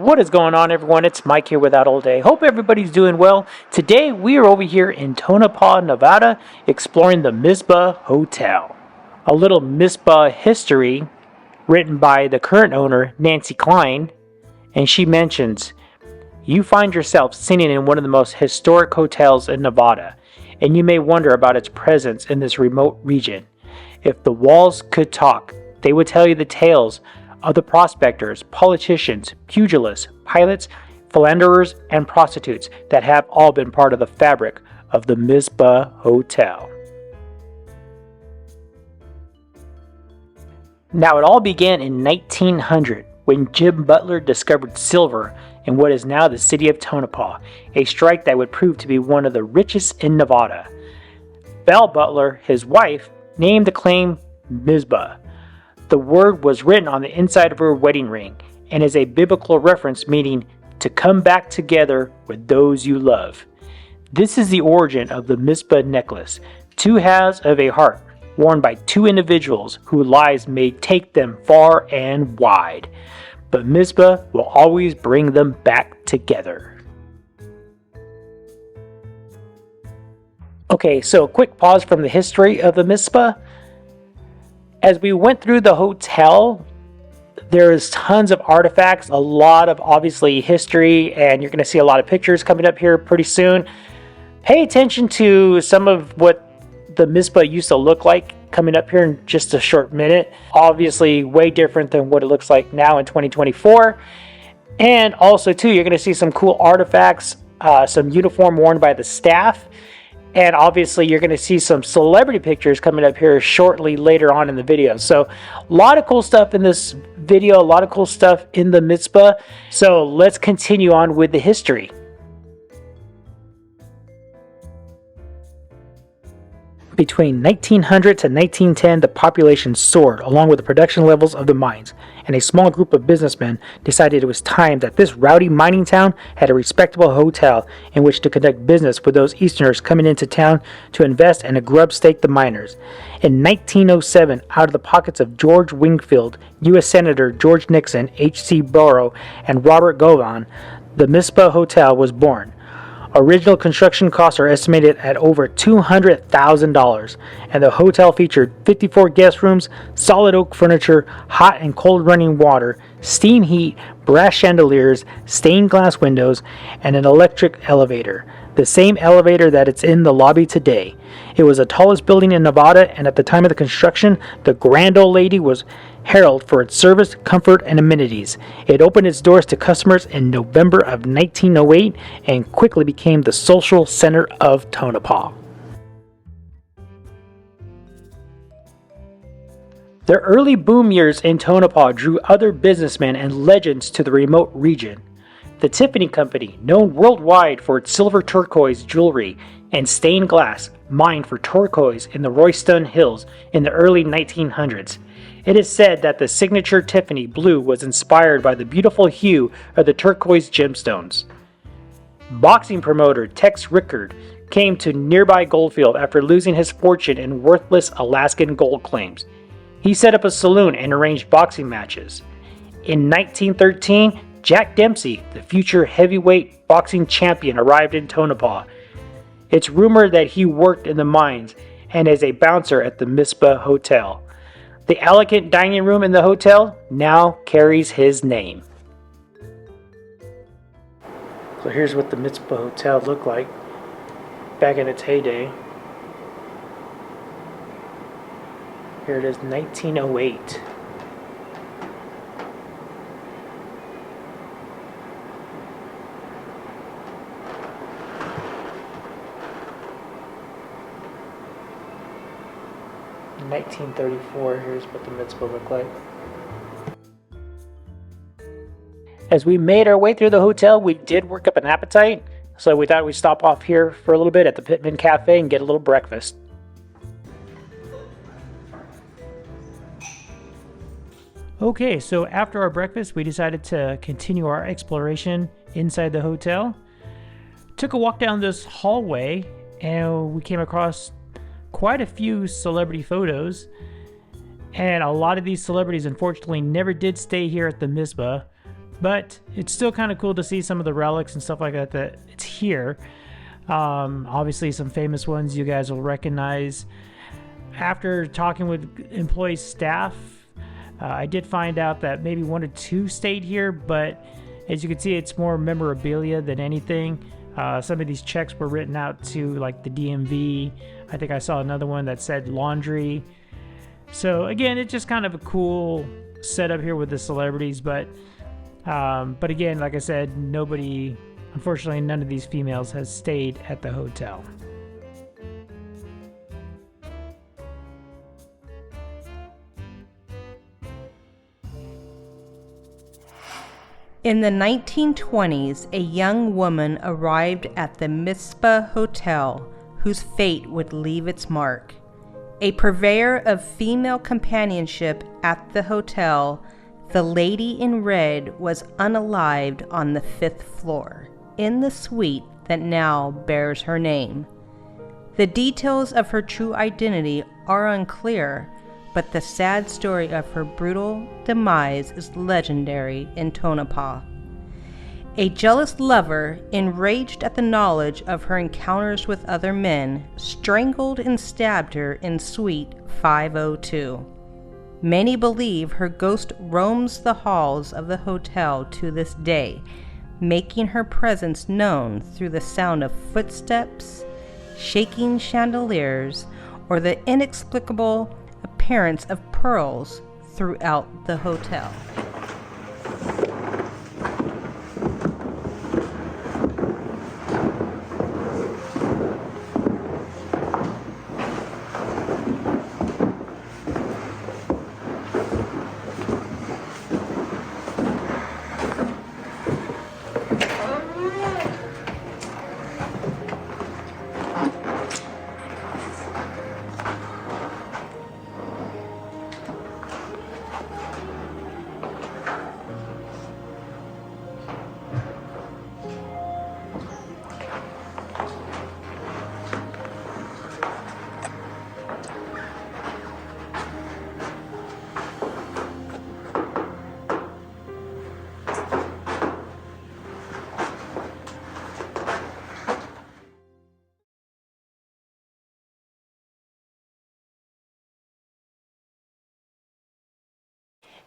What is going on, everyone? It's Mike here with Out All Day. Hope everybody's doing well. Today we are over here in Tonopah, Nevada, exploring the Mizpah Hotel. A little Mizpah history written by the current owner, Nancy Klein, and she mentions, you find yourself sitting in one of the most historic hotels in Nevada, and you may wonder about its presence in this remote region. If the walls could talk, they would tell you the tales of the prospectors, politicians, pugilists, pilots, philanderers, and prostitutes that have all been part of the fabric of the Mizpah Hotel. Now, it all began in 1900 when Jim Butler discovered silver in what is now the City of Tonopah, a strike that would prove to be one of the richest in Nevada. Belle Butler, his wife, named the claim Mizpah. The word was written on the inside of her wedding ring and is a biblical reference meaning to come back together with those you love. This is the origin of the Mizpah necklace, two halves of a heart worn by two individuals whose lives may take them far and wide, but Mizpah will always bring them back together. Okay, so a quick pause from the history of the Mizpah. As we went through the hotel, there's tons of artifacts, a lot of obviously history, and you're going to see a lot of pictures coming up here pretty soon. Pay attention to some of what the Mizpah used to look like coming up here in just a short minute. Obviously way different than what it looks like now in 2024. And also too, you're going to see some cool artifacts, some uniform worn by the staff. And obviously, you're going to see some celebrity pictures coming up here shortly later on in the video. So, a lot of cool stuff in this video, a lot of cool stuff in the Mizpah. So, let's continue on with the history. Between 1900 to 1910, the population soared along with the production levels of the mines, and a small group of businessmen decided it was time that this rowdy mining town had a respectable hotel in which to conduct business with those Easterners coming into town to invest and to grub stake the miners. In 1907, out of the pockets of George Wingfield, U.S. Senator George Nixon, H.C. Burrow, and Robert Govan, the Mizpah Hotel was born. Original construction costs are estimated at over $200,000, and the hotel featured 54 guest rooms, solid oak furniture, hot and cold running water, steam heat, brass chandeliers, stained glass windows, and an electric elevator. The same elevator that it's in the lobby today. It was the tallest building in Nevada, and at the time of the construction, the Grand Old Lady was heralded for its service, comfort, and amenities. It opened its doors to customers in November of 1908 and quickly became the social center of Tonopah. The early boom years in Tonopah drew other businessmen and legends to the remote region. The Tiffany Company, known worldwide for its silver turquoise jewelry and stained glass, mined for turquoise in the Royston Hills in the early 1900s. It is said that the signature Tiffany blue was inspired by the beautiful hue of the turquoise gemstones. Boxing promoter Tex Rickard came to nearby Goldfield after losing his fortune in worthless Alaskan gold claims. He set up a saloon and arranged boxing matches. In 1913, Jack Dempsey, the future heavyweight boxing champion, arrived in Tonopah. It's rumored that he worked in the mines and as a bouncer at the Mizpah Hotel. The elegant dining room in the hotel now carries his name. So here's what the Mizpah Hotel looked like back in its heyday. Here it is, 1908. In 1934, here's what the Mizpah looked like. As we made our way through the hotel, we did work up an appetite, so we thought we'd stop off here for a little bit at the Pittman Cafe and get a little breakfast. Okay, so after our breakfast, we decided to continue our exploration inside the hotel. Took a walk down this hallway, and we came across quite a few celebrity photos, and a lot of these celebrities unfortunately never did stay here at the Mizpah, But it's still kind of cool to see some of the relics and stuff like that it's here. Obviously, some famous ones you guys will recognize. After talking with employee staff, I did find out that maybe 1 or 2 stayed here, but as you can see, it's more memorabilia than anything. Some of these checks were written out to like the DMV. I think I saw another one that said laundry. So again, it's just kind of a cool setup here with the celebrities, but again, like I said, unfortunately, none of these females has stayed at the hotel. In the 1920s, a young woman arrived at the Mizpah Hotel whose fate would leave its mark. A purveyor of female companionship at the hotel, the lady in red was unalived on the 5th floor, in the suite that now bears her name. The details of her true identity are unclear, but the sad story of her brutal demise is legendary in Tonopah. A jealous lover, enraged at the knowledge of her encounters with other men, strangled and stabbed her in Suite 502. Many believe her ghost roams the halls of the hotel to this day, making her presence known through the sound of footsteps, shaking chandeliers, or the inexplicable appearance of pearls throughout the hotel.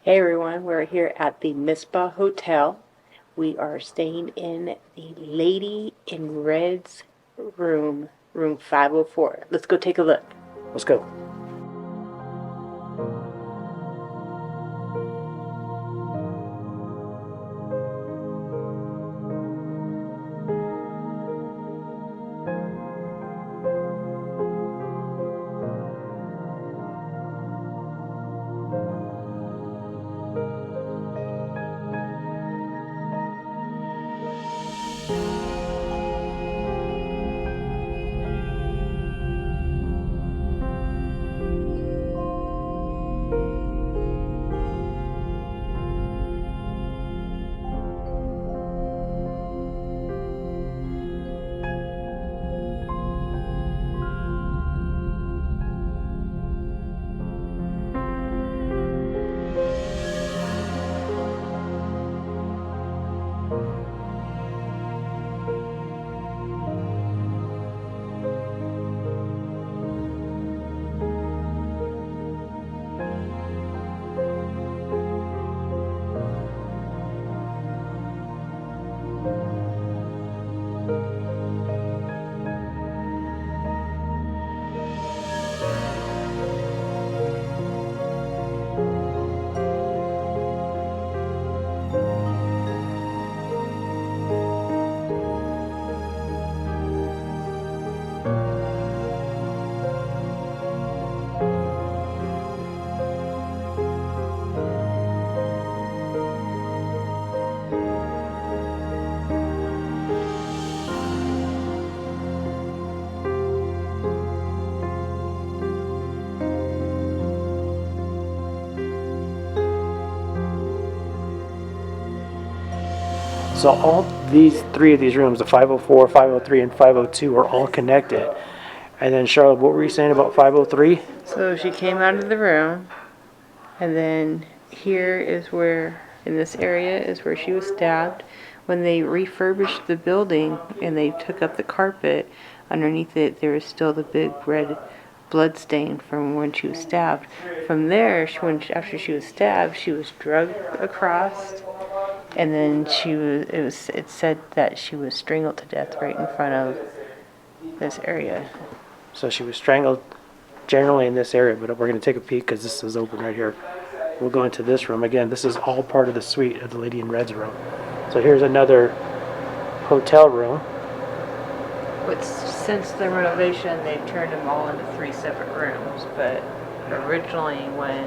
Hey everyone, we're here at the Mizpah Hotel. We are staying in the Lady in Red's room 504. Let's go take a look. Let's go. So all these 3 of these rooms, the 504, 503, and 502, are all connected. And then Charlotte, what were you saying about 503? So she came out of the room, and then here is where In this area is where she was stabbed. When they refurbished the building and they took up the carpet, underneath it there was still the big red blood stain from when she was stabbed. From there, after she was stabbed, she was dragged across, and then it said that she was strangled to death right in front of this area. So she was strangled generally in this area, but we're going to take a peek because this is open right here. We'll go into this room. Again, this is all part of the suite of the Lady in Red's room. So here's another hotel room. But since the renovation, they've turned them all into 3 separate rooms. But originally, when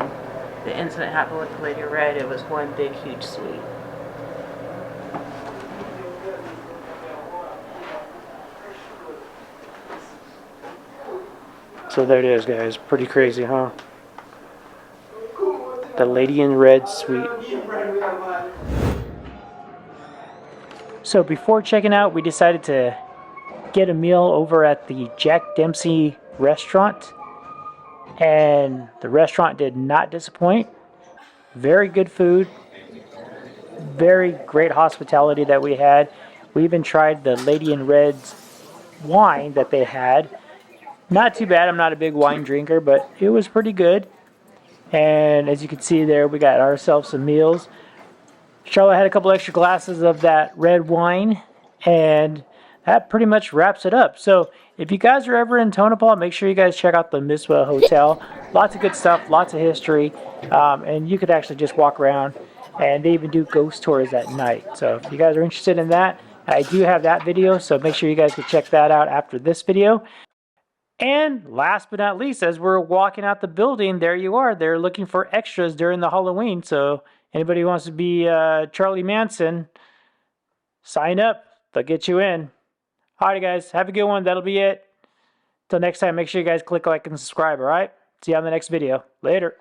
the incident happened with the Lady in Red, it was one big, huge suite. So there it is, guys. Pretty crazy, huh? The Lady in Red suite. So before checking out, we decided to get a meal over at the Jack Dempsey restaurant. And the restaurant did not disappoint. Very good food. Very great hospitality that we had. We even tried the Lady in Red's wine that they had. Not too bad. I'm not a big wine drinker, but it was pretty good. And as you can see there, we got ourselves some meals. Charlotte had a couple extra glasses of that red wine, and that pretty much wraps it up. So if you guys are ever in Tonopah, make sure you guys check out the Mizpah Hotel. Lots of good stuff, lots of history, and you could actually just walk around, and they even do ghost tours at night. So if you guys are interested in that, I do have that video, so make sure you guys can check that out after this video. And last but not least, as we're walking out the building, there you are. They're looking for extras during the Halloween. So anybody who wants to be Charlie Manson, sign up. They'll get you in. Alrighty, guys. Have a good one. That'll be it. Till next time, make sure you guys click like and subscribe, all right? See you on the next video. Later.